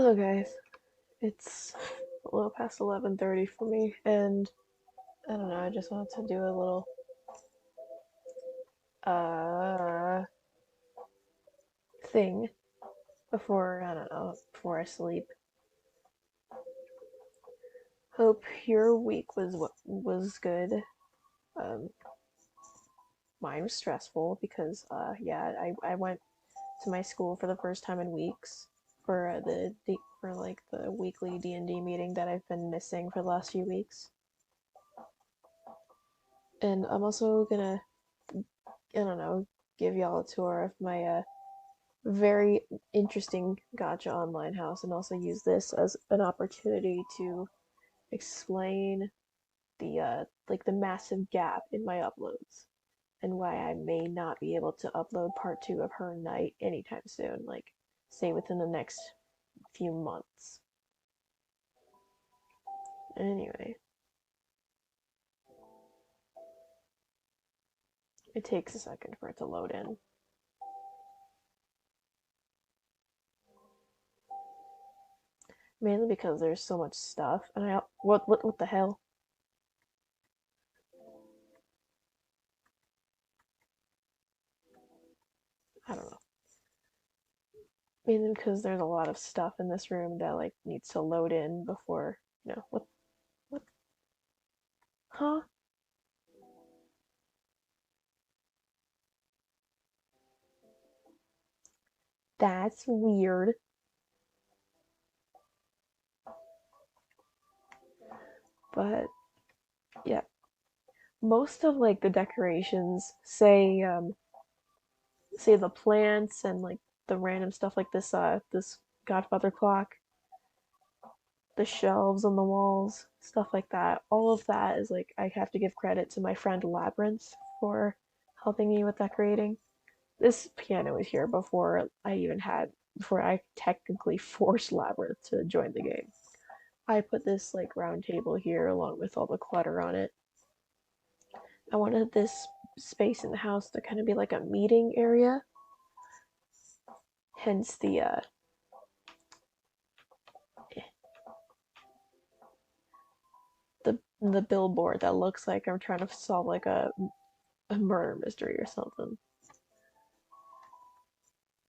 Hello guys, it's a little past 11:30 for me, and I don't know, I just wanted to do a little uh thing before, I don't know, before I sleep. Hope your week was good. Um, Mine was stressful because I went to my school for the first time in weeks for the weekly D&D meeting that I've been missing for the last few weeks. And I'm also gonna, I don't know, give y'all a tour of my very interesting Gacha Online house, and also use this as an opportunity to explain the massive gap in my uploads and why I may not be able to upload part 2 of Her Night anytime soon, like say within the next few months. Anyway, it takes a second for it to load in. Mainly because there's so much stuff, and what the hell? I don't know. Mainly because there's a lot of stuff in this room that like needs to load in before, what, huh? That's weird. But yeah, most of like the decorations, say the plants and like the random stuff like this Godfather clock, the shelves on the walls, stuff like that. All of that is like I have to give credit to my friend Labyrinth for helping me with decorating. This piano was here before I technically forced Labyrinth to join the game. I put this like round table here along with all the clutter on it. I wanted this space in the house to kind of be like a meeting area. Hence the billboard that looks like I'm trying to solve like a murder mystery or something.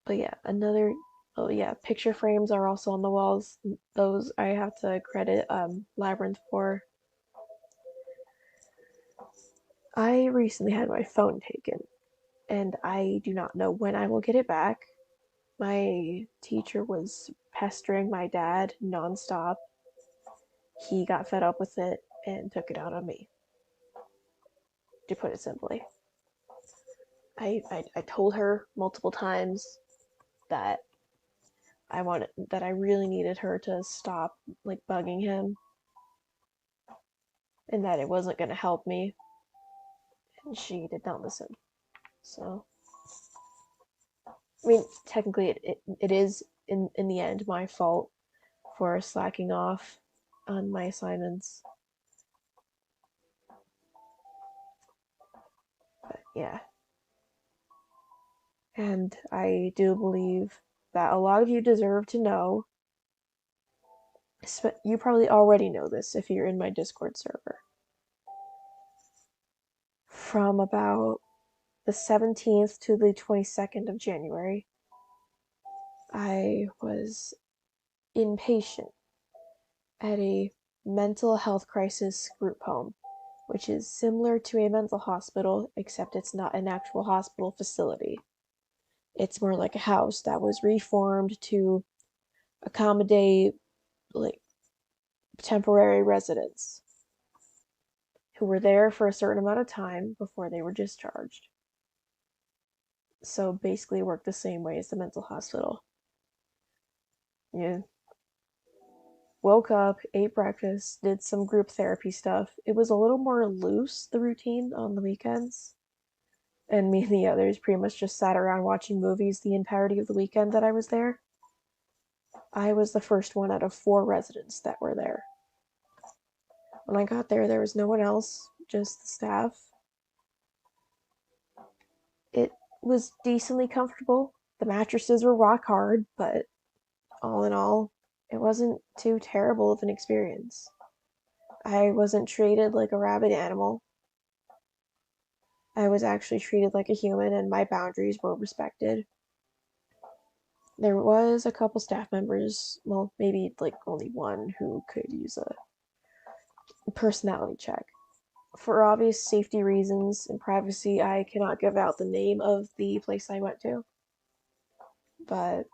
But yeah, oh yeah, picture frames are also on the walls. Those I have to credit Labyrinth for. I recently had my phone taken, and I do not know when I will get it back. My teacher was pestering my dad nonstop. He got fed up with it and took it out on me, to put it simply. I told her multiple times that that I really needed her to stop like bugging him and that it wasn't going to help me, and she did not listen. So, I mean, technically, it is in the end my fault for slacking off on my assignments. But yeah, and I do believe that a lot of you deserve to know. You probably already know this if you're in my Discord server. From about the 17th to the 22nd of January, I was inpatient at a mental health crisis group home, which is similar to a mental hospital, except it's not an actual hospital facility. It's more like a house that was reformed to accommodate like temporary residents who were there for a certain amount of time before they were discharged. So basically worked the same way as the mental hospital. You woke up, ate breakfast, did some group therapy stuff. It was a little more loose, the routine on the weekends. And me and the others pretty much just sat around watching movies the entirety of the weekend that I was there. I was the first one out of 4 residents that were there. When I got there, there was no one else, just the staff. It was decently comfortable. The mattresses were rock hard, but all in all, it wasn't too terrible of an experience. I wasn't treated like a rabid animal. I was actually treated like a human, and my boundaries were respected. There was a couple staff members, well, maybe like only one, who could use a personality check. For obvious safety reasons and privacy, I cannot give out the name of the place I went to. But,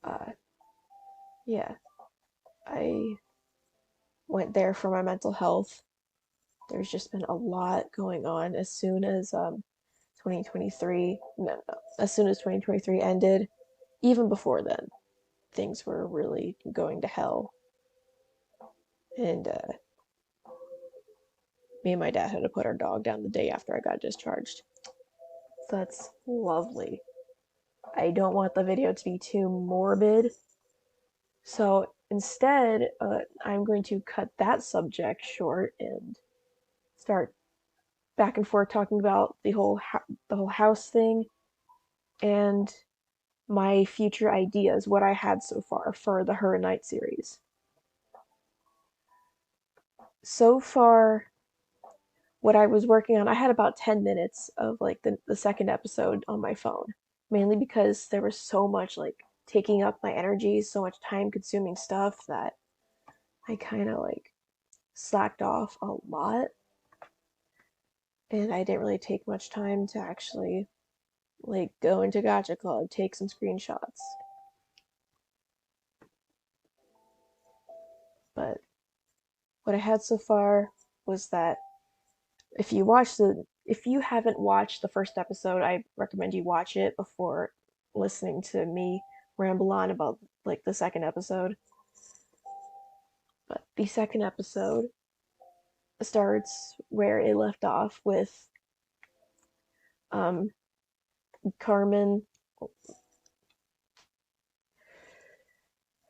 uh, yeah, I went there for my mental health. There's just been a lot going on as soon as 2023, no, as soon as 2023 ended, even before then, things were really going to hell. And me and my dad had to put our dog down the day after I got discharged. So that's lovely. I don't want the video to be too morbid. So instead, I'm going to cut that subject short and start back and forth talking about the whole house thing and my future ideas, what I had so far for the Her Night series. So far, what I was working on, I had about 10 minutes of like the second episode on my phone, mainly because there was so much like taking up my energy, so much time consuming stuff that I kind of like slacked off a lot. And I didn't really take much time to actually like go into Gacha Club, take some screenshots. But what I had so far was that if you haven't watched the first episode, I recommend you watch it before listening to me ramble on about like the second episode. But the second episode starts where it left off with um Carmen,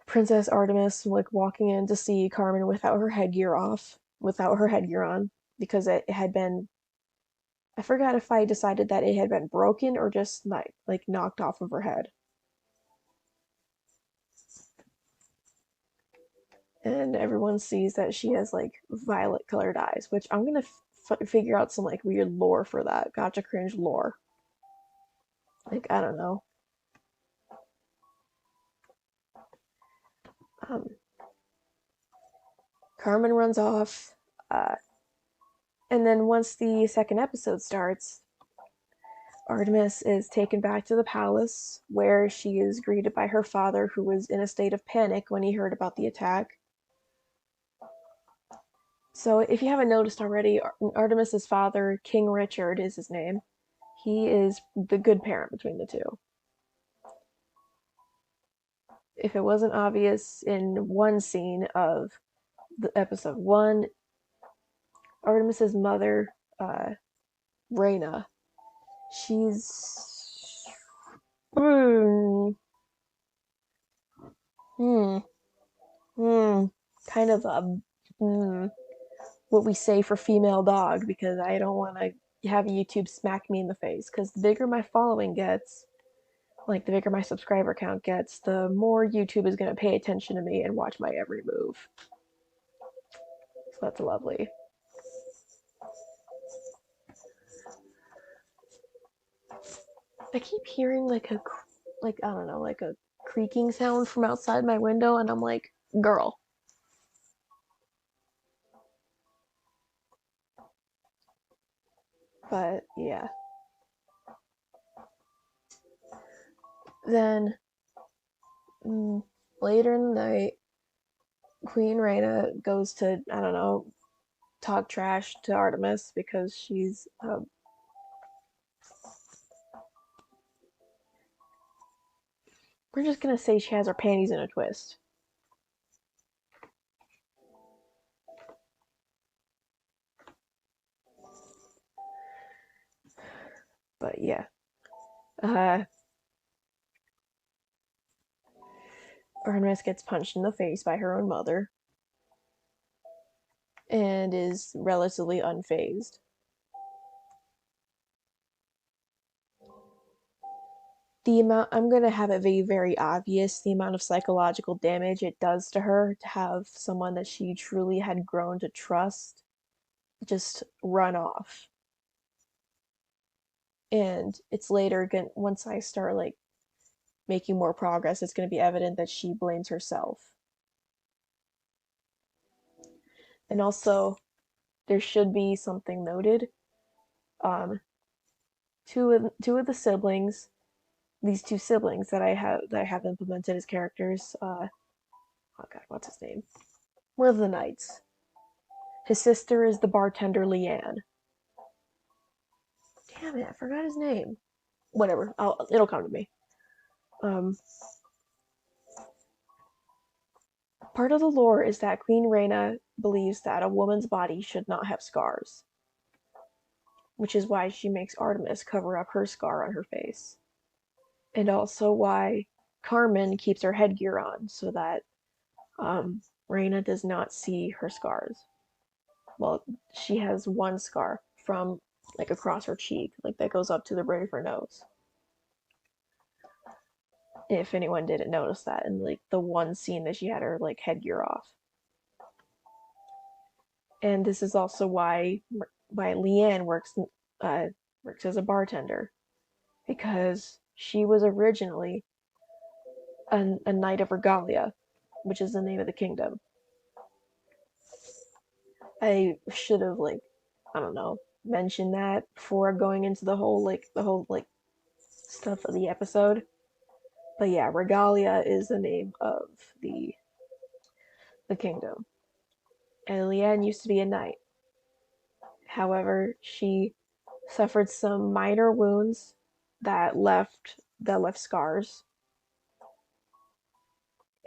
Princess Artemis, like walking in to see Carmen without her headgear on, because it had been, I forgot if I decided that it had been broken or just like knocked off of her head. And everyone sees that she has like violet colored eyes, which I'm gonna figure out some like weird lore for that. Gotcha cringe lore. Like, I don't know. Um, Carmen runs off, and then once the second episode starts, Artemis is taken back to the palace where she is greeted by her father, who was in a state of panic when he heard about the attack. So, if you haven't noticed already, Artemis's father, King Richard, is his name. He is the good parent between the two. If it wasn't obvious in one scene of the episode one, Artemis's mother, Reyna, she's hmm, kind of a what we say for female dog, because I don't want to have YouTube smack me in the face. Because the bigger my following gets, like the bigger my subscriber count gets, the more YouTube is going to pay attention to me and watch my every move. So that's lovely. I keep hearing like I don't know, like a creaking sound from outside my window, and I'm like, girl. But yeah. Then later in the night, Queen Reyna goes to, I don't know, talk trash to Artemis because she's we're just gonna say she has her panties in a twist. But yeah. Artemis gets punched in the face by her own mother and is relatively unfazed. I'm gonna have it be very obvious the amount of psychological damage it does to her to have someone that she truly had grown to trust just run off. And it's later, once I start like making more progress, it's gonna be evident that she blames herself. And also, there should be something noted. Um, two of the siblings, these two siblings that I have implemented as characters. Oh God, what's his name? One of the knights. His sister is the bartender Leanne. Damn it, I forgot his name. Whatever, it'll come to me. Um, Part of the lore is that Queen Reyna believes that a woman's body should not have scars, which is why she makes Artemis cover up her scar on her face. And also why Carmen keeps her headgear on so that Reyna does not see her scars. Well, she has one scar from like across her cheek, like that goes up to the bridge of her nose. If anyone didn't notice that in like the one scene that she had her like headgear off. And this is also why Leanne uh, works as a bartender, because she was originally a knight of Regalia, which is the name of the kingdom. I should have like, I don't know, mentioned that before going into the whole stuff of the episode. But yeah, Regalia is the name of the kingdom. And Leanne used to be a knight. However, she suffered some minor wounds that left scars,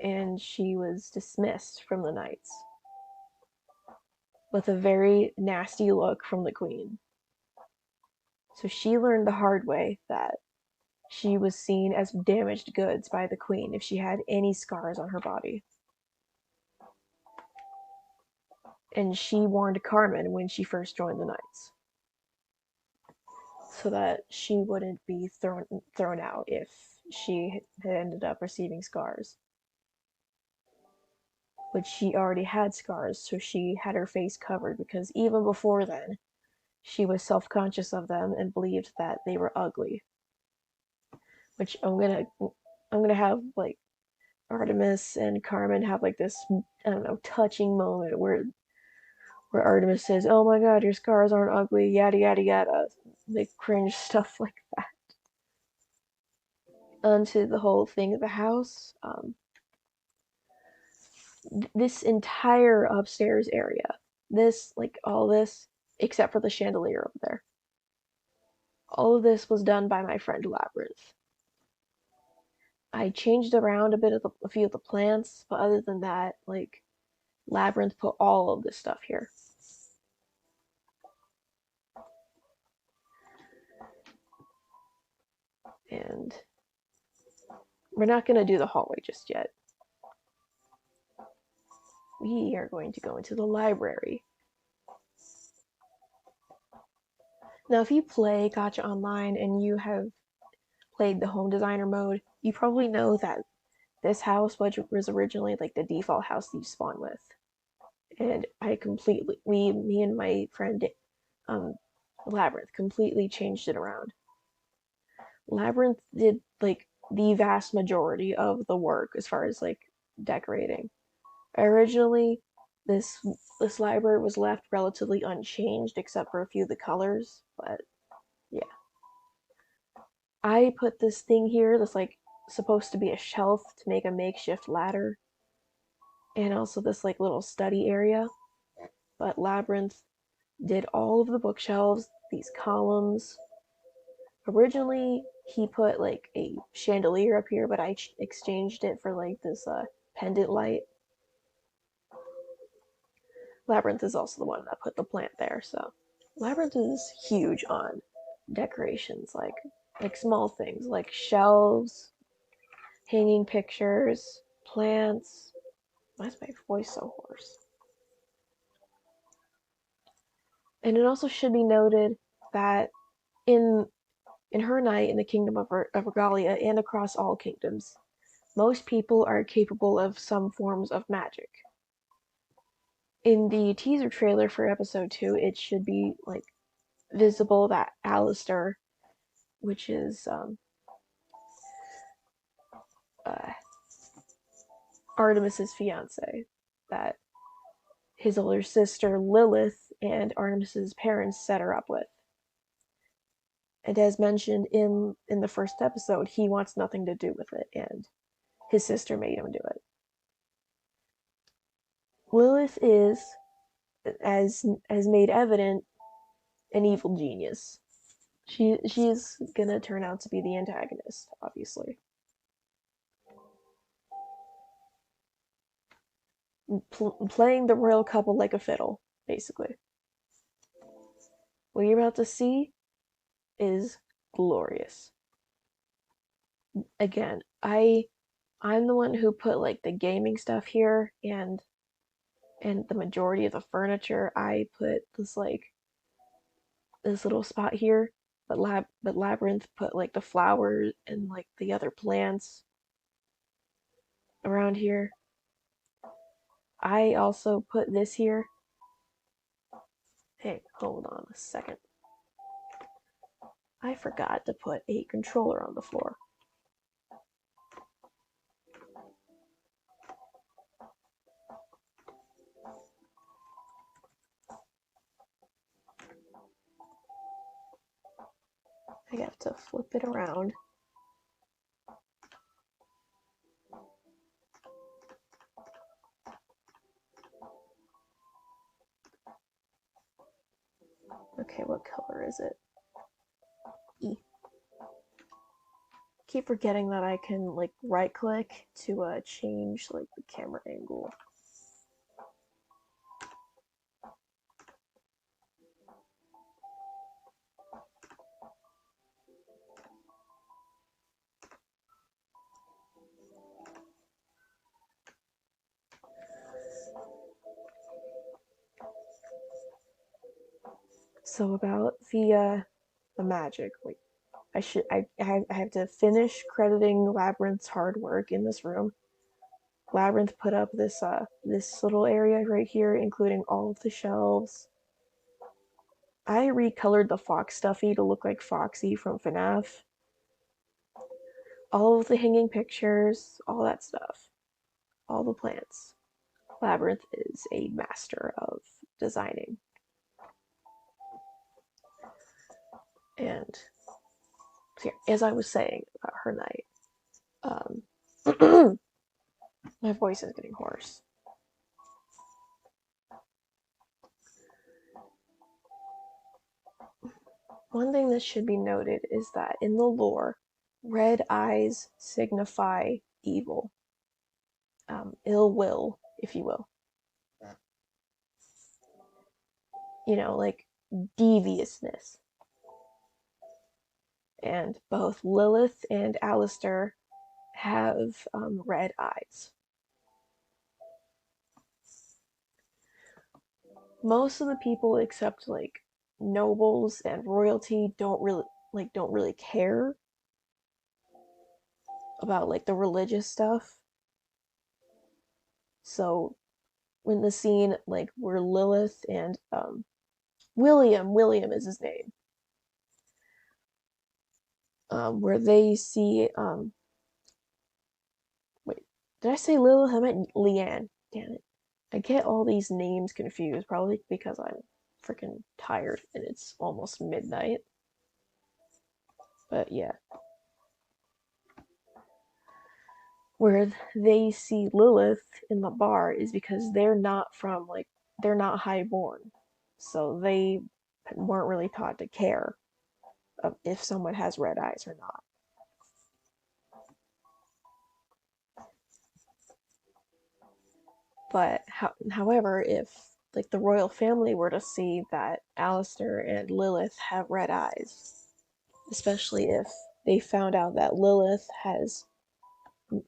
and she was dismissed from the knights with a very nasty look from the queen. So she learned the hard way that she was seen as damaged goods by the queen if she had any scars on her body. And she warned Carmen when she first joined the knights, so that she wouldn't be thrown out if she had ended up receiving scars. But she already had scars, so she had her face covered because even before then, she was self-conscious of them and believed that they were ugly. Which I'm gonna have like Artemis and Carmen have like this, I don't know, touching moment where Artemis says, "Oh my God, your scars aren't ugly," yada yada yada, like cringe stuff like that. Onto the whole thing of the house. This entire upstairs area, all this, except for the chandelier over there, all of this was done by my friend Labyrinth. I changed around a few of the plants, but other than that, like Labyrinth put all of this stuff here. And we're not going to do the hallway just yet. We are going to go into the library. Now, if you play Gacha Online and you have played the home designer mode, you probably know that this house was originally like the default house that you spawn with. And me and my friend um, Labyrinth completely changed it around. Labyrinth did like the vast majority of the work as far as like decorating. Originally, this this library was left relatively unchanged except for a few of the colors, but yeah. I put this thing here that's like supposed to be a shelf to make a makeshift ladder, and also this like little study area. But Labyrinth did all of the bookshelves, these columns. Originally, he put like a chandelier up here, but I exchanged it for like this pendant light. Labyrinth is also the one that put the plant there, so Labyrinth is huge on decorations, like small things like shelves, hanging pictures, plants. Why is my voice so hoarse? And it also should be noted that in In her night in the kingdom of Regalia and across all kingdoms, most people are capable of some forms of magic. In the teaser trailer for episode 2, it should be like visible that Alistair, which is uh, Artemis's fiance, that his older sister Lilith and Artemis's parents set her up with. And as mentioned in the first episode, he wants nothing to do with it, and his sister made him do it. Lilith is, as made evident, an evil genius. She's gonna turn out to be the antagonist, obviously. Playing the royal couple like a fiddle, basically. What you're about to see is glorious. Again, I'm the one who put like the gaming stuff here, and the majority of the furniture. I put this little spot here, but Labyrinth put like the flowers and like the other plants around here. I also put this here. Hey, hold on a second. I forgot to put a controller on the floor. I have to flip it around. Okay, what color is it? E. Keep forgetting that I can like right click to change like the camera angle. So about the magic. Wait, I have to finish crediting Labyrinth's hard work in this room. Labyrinth put up this little area right here, including all of the shelves. I recolored the Fox Stuffy to look like Foxy from FNAF. All of the hanging pictures, all that stuff. All the plants. Labyrinth is a master of designing. And so yeah, as I was saying about her night, my voice is getting hoarse. One thing that should be noted is that in the lore, red eyes signify evil, ill will, if you will. You know, like deviousness. And both Lilith and Alistair have red eyes. Most of the people, except like nobles and royalty, don't really care about like the religious stuff. So when the scene like where Lilith and William is his name, where they see wait, did I say Lilith? I meant Leanne. Damn it. I get all these names confused, probably because I'm freaking tired and it's almost midnight. But yeah. Where they see Lilith in the bar is because they're not highborn. So they weren't really taught to care if someone has red eyes or not. But however, if like the royal family were to see that Alistair and Lilith have red eyes, especially if they found out that Lilith has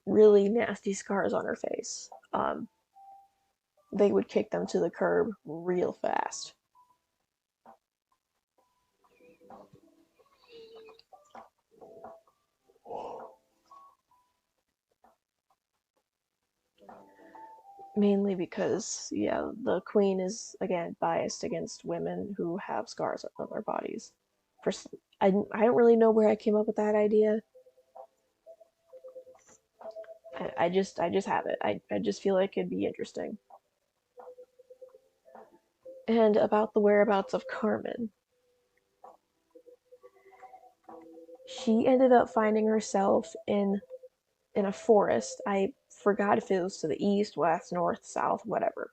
really nasty scars on her face, they would kick them to the curb real fast. mainly because, yeah, the queen is, again, biased against women who have scars on their bodies. For I don't really know where I came up with that idea. I just have it. I just feel like it'd be interesting. And about the whereabouts of Carmen. She ended up finding herself in a forest. I forgot if it was to the east, west, north, south, whatever.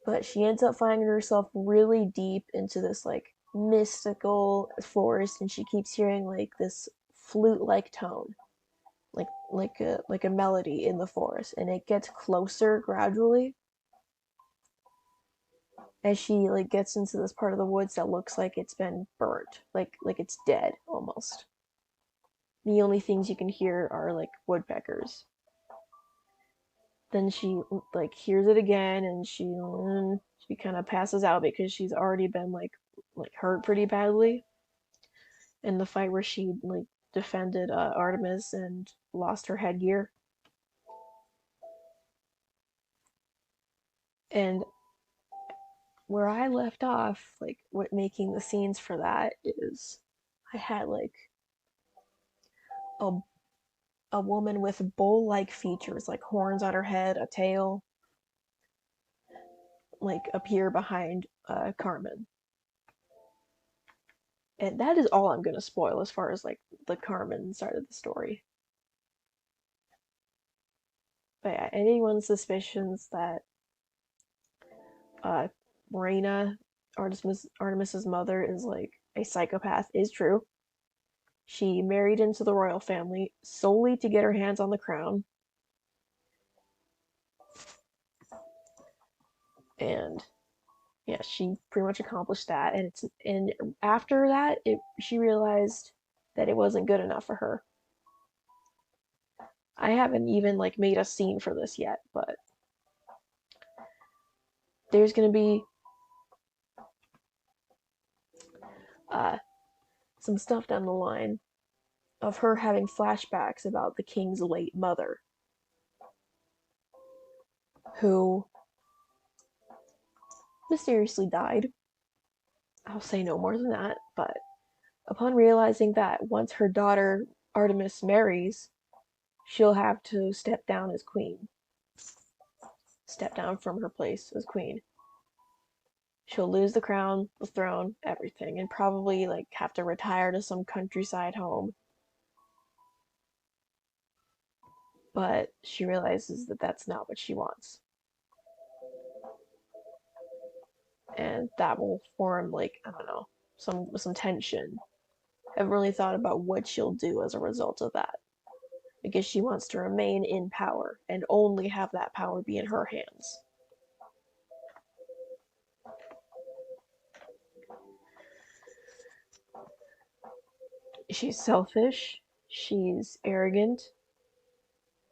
But she ends up finding herself really deep into this like mystical forest, and she keeps hearing like this flute-like tone, like a melody in the forest, and it gets closer gradually as she like gets into this part of the woods that looks like it's been burnt, like it's dead almost. The only things you can hear are like woodpeckers. Then she like hears it again, and she kind of passes out because she's already been like hurt pretty badly in the fight where she like defended Artemis and lost her headgear. And where I left off, like what making the scenes for that is, I had like a a woman with bull-like features, like horns on her head, a tail, like appear behind Carmen. And that is all I'm gonna spoil as far as like the Carmen side of the story. But yeah, anyone's suspicions that uh Morena, Artemis's mother, is like a psychopath is true. She married into the royal family solely to get her hands on the crown, and yeah, she pretty much accomplished that. And after that, she realized that it wasn't good enough for her. I haven't even like made a scene for this yet, but there's gonna be uh some stuff down the line of her having flashbacks about the king's late mother, who mysteriously died. I'll say no more than that, but upon realizing that once her daughter Artemis marries, she'll have to step down as queen, step down from her place as queen. She'll lose the crown, the throne, everything, and probably like have to retire to some countryside home. But she realizes that that's not what she wants. And that will form like, I don't know, some tension. I haven't really thought about what she'll do as a result of that, because she wants to remain in power and only have that power be in her hands. She's selfish, she's arrogant,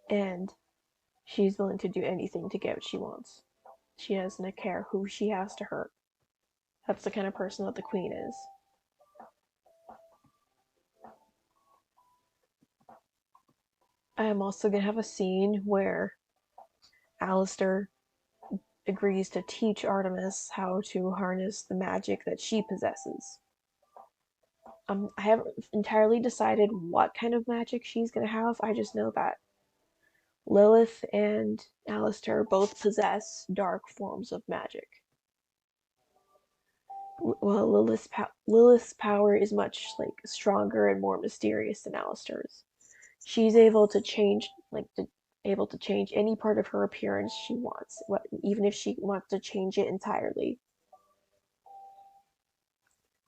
and she's willing to do anything to get what she wants. She doesn't care who she has to hurt. That's the kind of person that the queen is. I am also gonna have a scene where Alistair agrees to teach Artemis how to harness the magic that she possesses. I haven't entirely decided what kind of magic she's gonna have. I just know that Lilith and Alistair both possess dark forms of magic. Well, Lilith's power is much like stronger and more mysterious than Alistair's. She's able to change, able to change any part of her appearance she wants, even if she wants to change it entirely,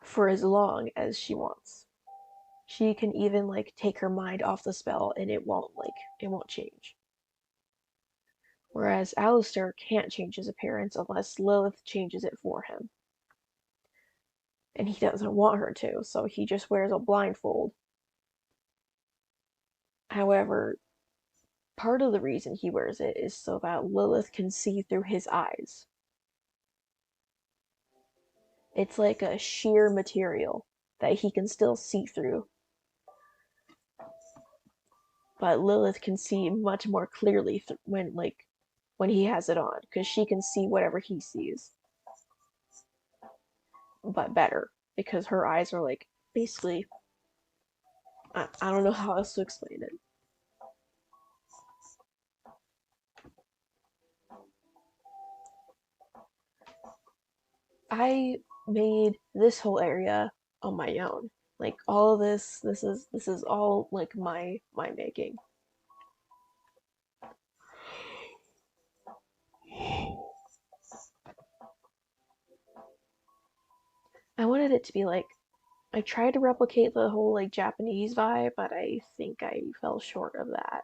for as long as she wants. She can even like take her mind off the spell, and it won't change. Whereas Alistair can't change his appearance unless Lilith changes it for him. And he doesn't want her to, so he just wears a blindfold. However, part of the reason he wears it is so that Lilith can see through his eyes. It's like a sheer material that he can still see through. but Lilith can see much more clearly when he has it on, because she can see whatever he sees, but better, because her eyes are like basically, I don't know how else to explain it. I made this whole area on my own. Like all of this is all like my making. I wanted it to be like, I tried to replicate the whole like Japanese vibe, but I think I fell short of that.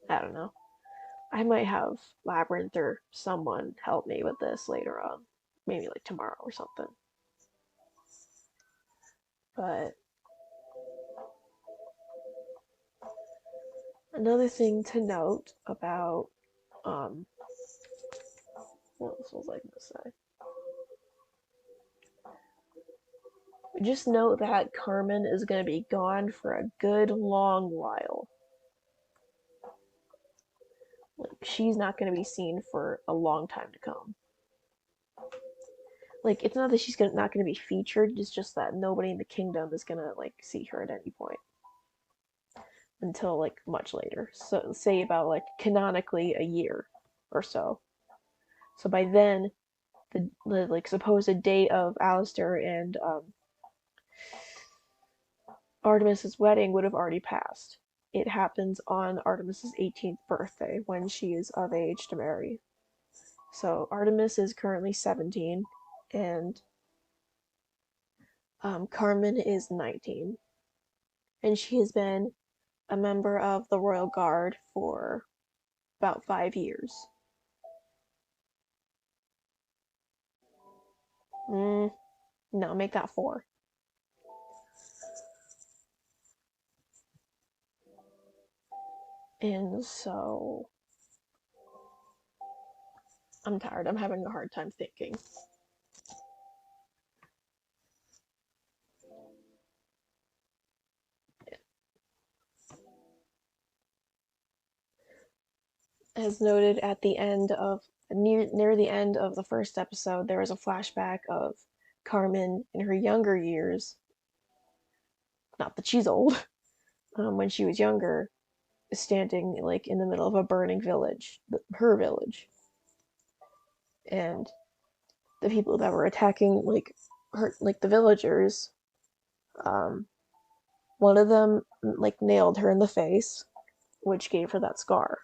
I don't know. I might have Labyrinth or someone help me with this later on. Maybe like tomorrow or something. But another thing to note about what else was I gonna say? Just note that Carmen is gonna be gone for a good long while. Like she's not gonna be seen for a long time to come. Like it's not that she's not gonna be featured, it's just that nobody in the kingdom is gonna like see her at any point until like much later. So say about like canonically a year or so. So by then, the like supposed date of Alistair and Artemis's wedding would have already passed. It happens on Artemis's 18th birthday when she is of age to marry. So Artemis is currently 17 and Carmen is 19. And she has been a member of the Royal Guard for about 5 years. No, make that 4. And so I'm tired. I'm having a hard time thinking. As noted at the end of near the end of the first episode, there was a flashback of Carmen in her younger years. Not that she's old. When she was younger, standing like in the middle of a burning village, her village, and the people that were attacking like her, like the villagers. One of them like nailed her in the face, which gave her that scar.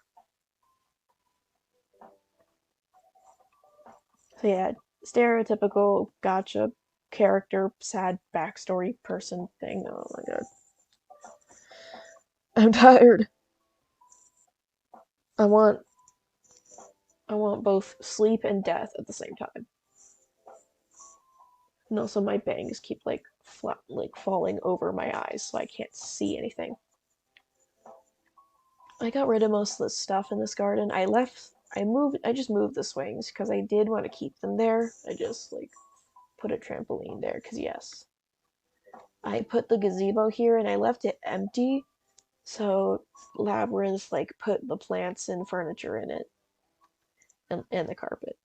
So yeah, stereotypical gacha character, sad backstory person thing. Oh my god. I'm tired. I want both sleep and death at the same time. And also my bangs keep like falling over my eyes so I can't see anything. I got rid of most of the stuff in this garden. I just moved the swings because I did want to keep them there. I just like put a trampoline there because yes. I put the gazebo here and I left it empty. So Labyrinth like put the plants and furniture in it and the carpet.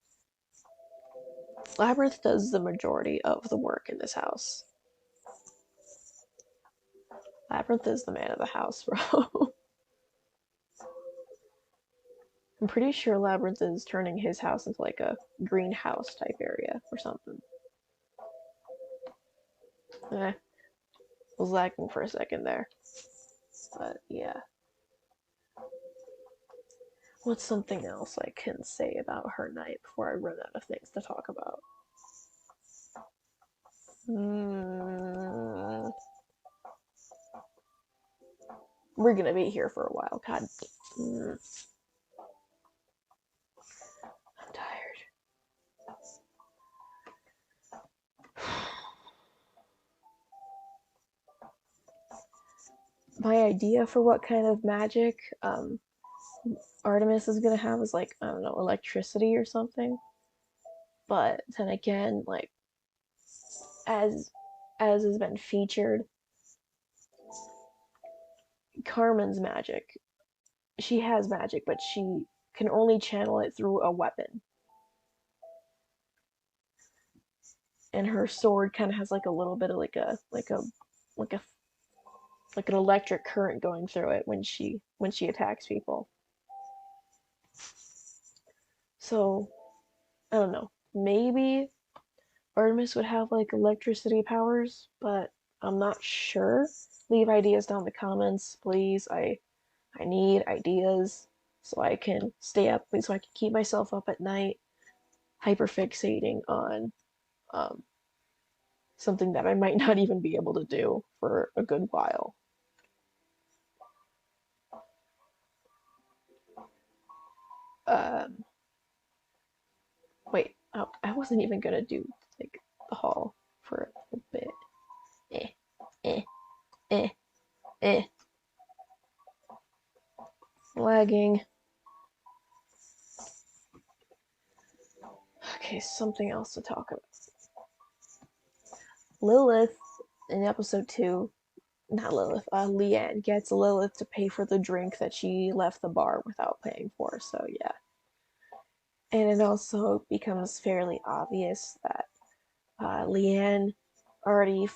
Labyrinth does the majority of the work in this house. Labyrinth is the man of the house, bro. I'm pretty sure Labyrinth is turning his house into like a greenhouse type area or something. Was lagging for a second there. But yeah. What's something else I can say about her night before I run out of things to talk about? We're gonna be here for a while. God. I'm tired. My idea for what kind of magic Artemis is gonna have is like, I don't know, electricity or something. But then again, like as has been featured, Carmen's magic. She has magic, but she can only channel it through a weapon. And her sword kind of has like a little bit of like a like an electric current going through it when she attacks people. So I don't know. Maybe Artemis would have like electricity powers, but I'm not sure. Leave ideas down in the comments, please. I need ideas so I can stay up, so I can keep myself up at night, hyperfixating on um, something that I might not even be able to do for a good while. Um, Wait, I wasn't even gonna do like the haul for a bit. Eh, eh, eh, eh. Lagging. Okay, something else to talk about. Lilith in episode 2, not Lilith, Leanne gets Lilith to pay for the drink that she left the bar without paying for, so yeah. And it also becomes fairly obvious that Leanne already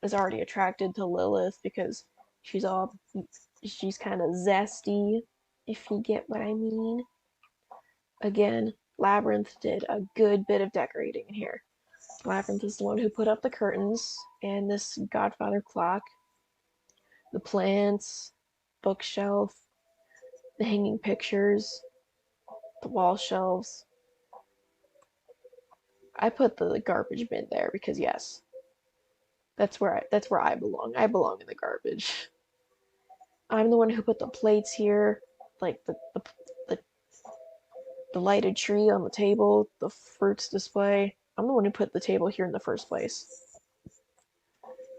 is already attracted to Lilith because she's kind of zesty, if you get what I mean. Again, Labyrinth did a good bit of decorating in here. Labyrinth is the one who put up the curtains and this Godfather clock, the plants, bookshelf, the hanging pictures, the wall shelves. I put the garbage bin there because yes, that's where I belong. I belong in the garbage. I'm the one who put the plates here, like the, the lighted tree on the table, the fruits display. I'm the one who put the table here in the first place.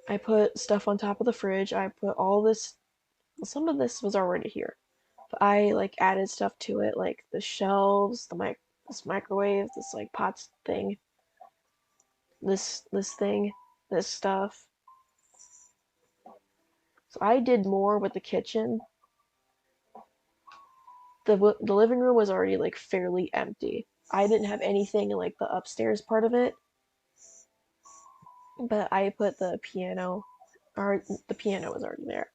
I put stuff on top of the fridge. I put all this. Some of this was already here, but I like added stuff to it, like the shelves, this microwave, this like pots thing, this thing, this stuff. So I did more with the kitchen. The living room was already like fairly empty. I didn't have anything in like the upstairs part of it, but I put the piano, or the piano was already there.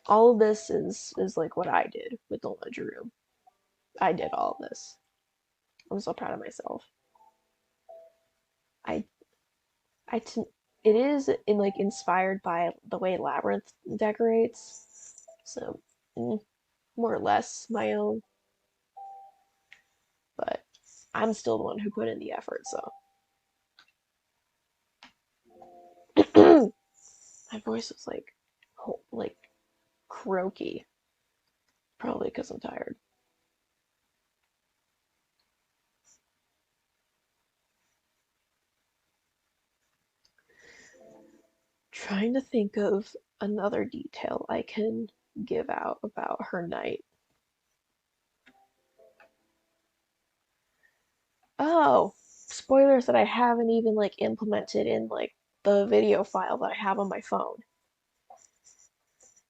All of this is like what I did with the laundry room. I did all of this. I'm so proud of myself. I I t- it is in like inspired by the way Labyrinth decorates, so more or less my own. But I'm still the one who put in the effort, so. My voice was like croaky, probably because I'm tired. Trying to think of another detail I can give out about her night. Oh, spoilers that I haven't even like implemented in like the video file that I have on my phone.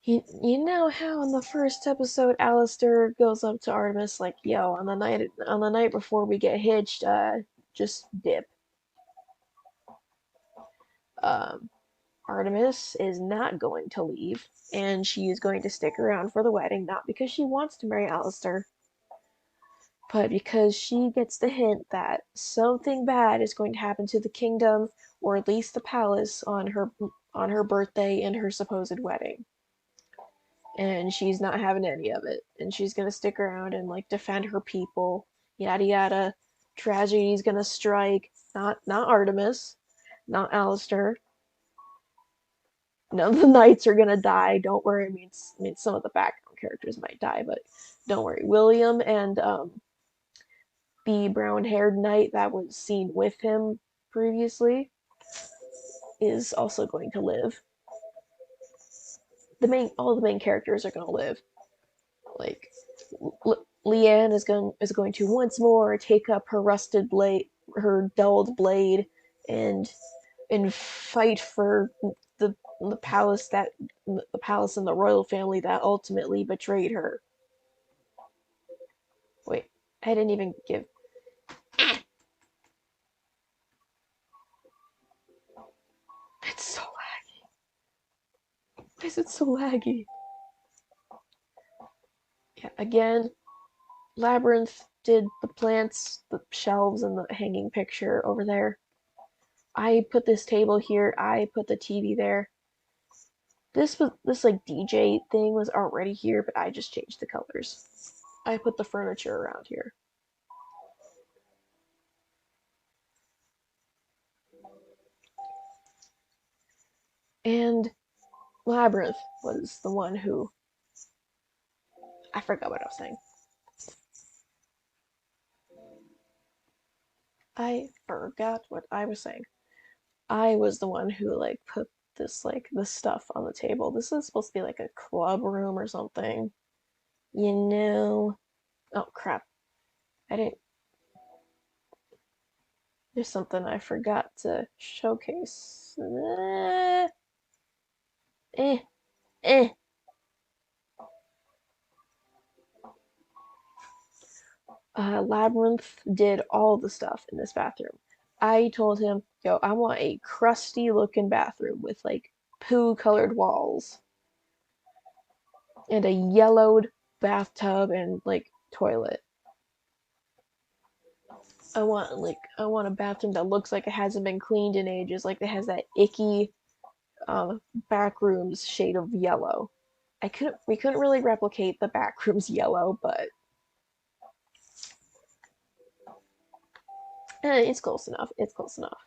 You know how in the first episode Alistair goes up to Artemis like, yo, on the night before we get hitched, just dip. Um, Artemis is not going to leave, and she is going to stick around for the wedding, not because she wants to marry Alistair, but because she gets the hint that something bad is going to happen to the kingdom, or at least the palace, on her birthday and her supposed wedding. And she's not having any of it, and she's gonna stick around and like defend her people, yada yada. Tragedy's gonna strike. Not Artemis, not Alistair. None of the knights are gonna die. Don't worry. I mean, some of the background characters might die, but don't worry. William and the brown-haired knight that was seen with him previously is also going to live. All the main characters are gonna live. Like Leanne is going to once more take up her rusted blade, her dulled blade, and fight for the palace and the royal family that ultimately betrayed her. Wait, I didn't even give. It's so laggy. Why is it so laggy? Yeah, again, Labyrinth did the plants, the shelves, and the hanging picture over there. I put this table here. I put the TV there. This like DJ thing was already here, but I just changed the colors. I put the furniture around here. And Labyrinth was the one who, I forgot what I was saying. I forgot what I was saying. I was the one who like put this stuff on the table. This is supposed to be like a club room or something. You know. Oh crap. I didn't There's something I forgot to showcase. Eh, eh. Labyrinth did all the stuff in this bathroom. I told him, yo, I want a crusty looking bathroom with like poo colored walls and a yellowed bathtub and like toilet. I want a bathroom that looks like it hasn't been cleaned in ages, like it has that icky back rooms shade of yellow. We couldn't really replicate the back rooms yellow, but it's close enough. It's close enough.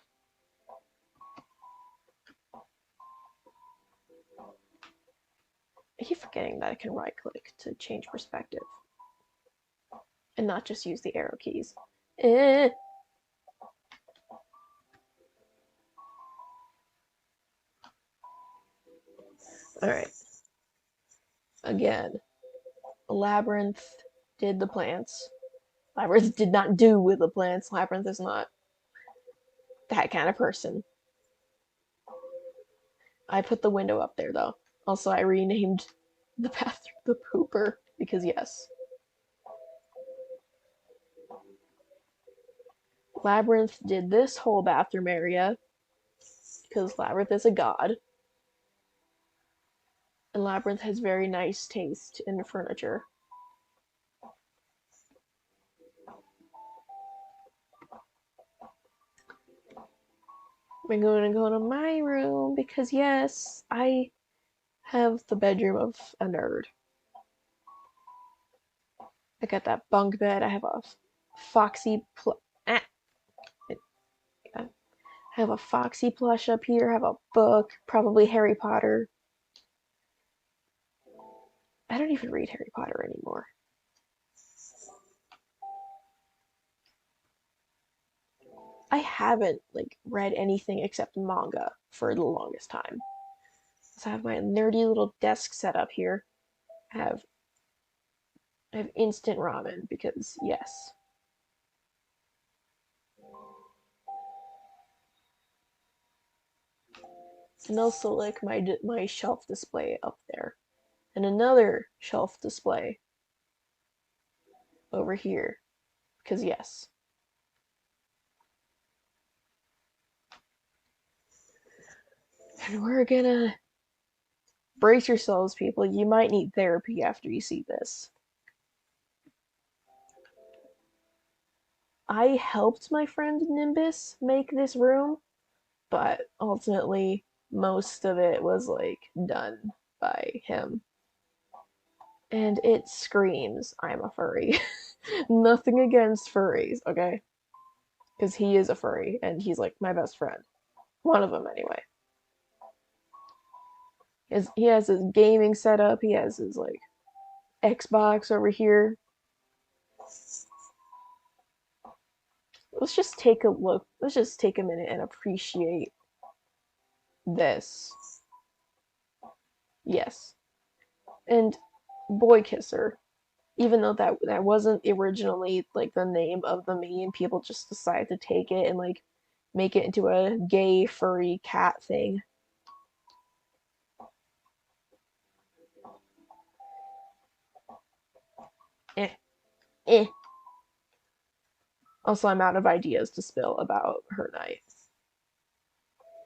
I keep forgetting that I can right click to change perspective and not just use the arrow keys. Eh. Alright. Again, Labyrinth did the plants. Labyrinth did not do with the plants. Labyrinth is not that kind of person. I put the window up there though. Also, I renamed the bathroom the pooper because yes. Labyrinth did this whole bathroom area because Labyrinth is a god. And Labyrinth has very nice taste in furniture. I'm going to go to my room because yes, I have the bedroom of a nerd. I got that bunk bed. I have a foxy I have a foxy plush up here. I have a book, probably Harry Potter. I don't even read Harry Potter anymore. I haven't like read anything except manga for the longest time. So I have my nerdy little desk set up here. I have instant ramen because yes. And also like my shelf display up there. And another shelf display over here because yes. And we're gonna brace yourselves, people. You might need therapy after you see this. I helped my friend Nimbus make this room, but ultimately most of it was like done by him. And it screams, I'm a furry. Nothing against furries, okay? Because he is a furry and he's like my best friend. One of them, anyway. He has his gaming setup, he has his like Xbox over here. Let's just take a look. Let's just take a minute and appreciate this. Yes. And Boy Kisser, even though that wasn't originally like the name of the meme, people just decided to take it and like make it into a gay furry cat thing. Eh, eh. Also, I'm out of ideas to spill about her night.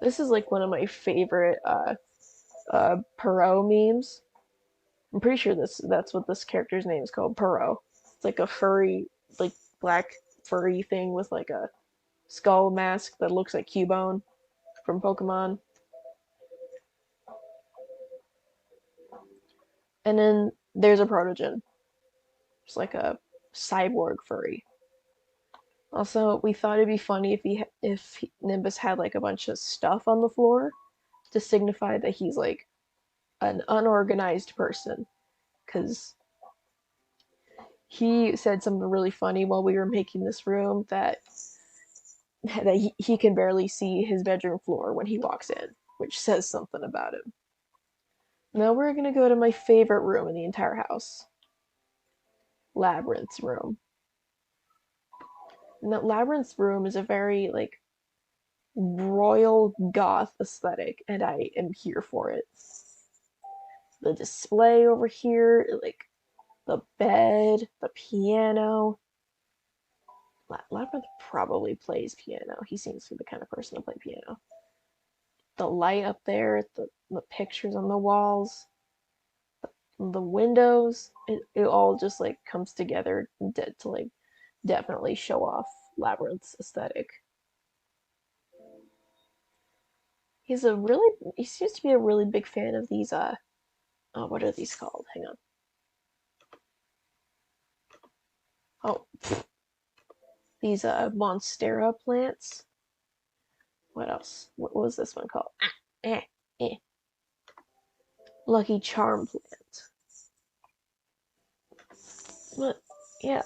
This is like one of my favorite Perot memes. I'm pretty sure that's what this character's name is called, Perot. It's like a furry, like black furry thing with like a skull mask that looks like Cubone from Pokemon. And then there's a Protogen. It's like a cyborg furry. Also, we thought it'd be funny if Nimbus had like a bunch of stuff on the floor to signify that he's like an unorganized person. Because he said something really funny while we were making this room that he can barely see his bedroom floor when he walks in, which says something about him. Now we're gonna go to my favorite room in the entire house, Labyrinth's room. Now, Labyrinth's room is a very like royal goth aesthetic, and I am here for it. The display over here, like the bed, the piano. Labyrinth probably plays piano. He seems to be the kind of person to play piano. The light up there, the pictures on the walls, the windows, it all just like comes together to like definitely show off Labyrinth's aesthetic. He seems to be a really big fan of these oh, what are these called? Hang on. Oh, these Monstera plants. What else? What was this one called? Eh, eh. Lucky Charm plant. But yeah,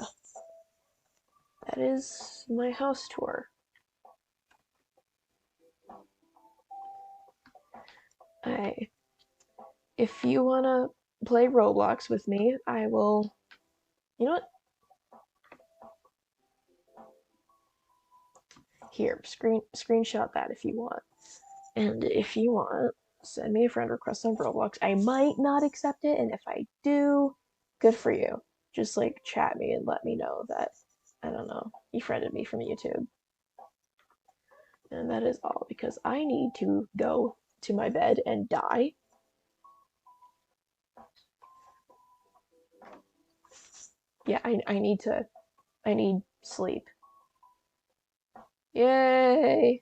that is my house tour. I If you wanna play Roblox with me, I will. You know what? Here, screenshot that if you want. And if you want, send me a friend request on Roblox. I might not accept it, and if I do, good for you. Just like chat me and let me know that, I don't know, you friended me from YouTube. And that is all because I need to go to my bed and die. Yeah, I need sleep. Yay!